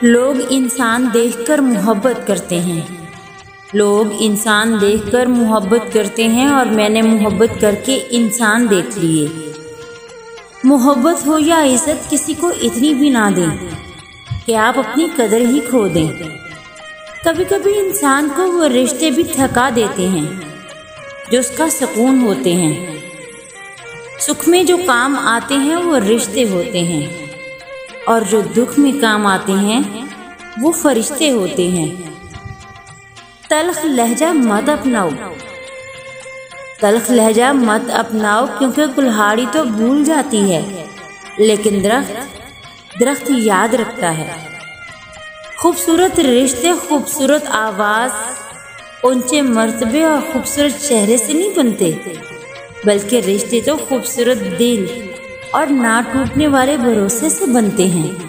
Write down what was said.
लोग इंसान देखकर मोहब्बत करते हैं। लोग इंसान देखकर मोहब्बत करते हैं और मैंने मोहब्बत करके इंसान देख लिए। मोहब्बत हो या इज्जत किसी को इतनी भी ना दें कि आप अपनी कदर ही खो दें। कभी कभी इंसान को वो रिश्ते भी थका देते हैं जो उसका सुकून होते हैं। सुख में जो काम आते हैं वो रिश्ते होते हैं और जो दुख में काम आते हैं वो फरिश्ते होते हैं। तल्ख लहजा मत अपनाओ, तल्ख लहजा मत अपनाओ, क्योंकि कुल्हाड़ी तो भूल जाती है लेकिन दरख्त याद रखता है। खूबसूरत रिश्ते खूबसूरत आवाज़, ऊंचे मर्तबे और खूबसूरत चेहरे से नहीं बनते, बल्कि रिश्ते तो खूबसूरत दिल और ना टूटने वाले भरोसे से बनते हैं।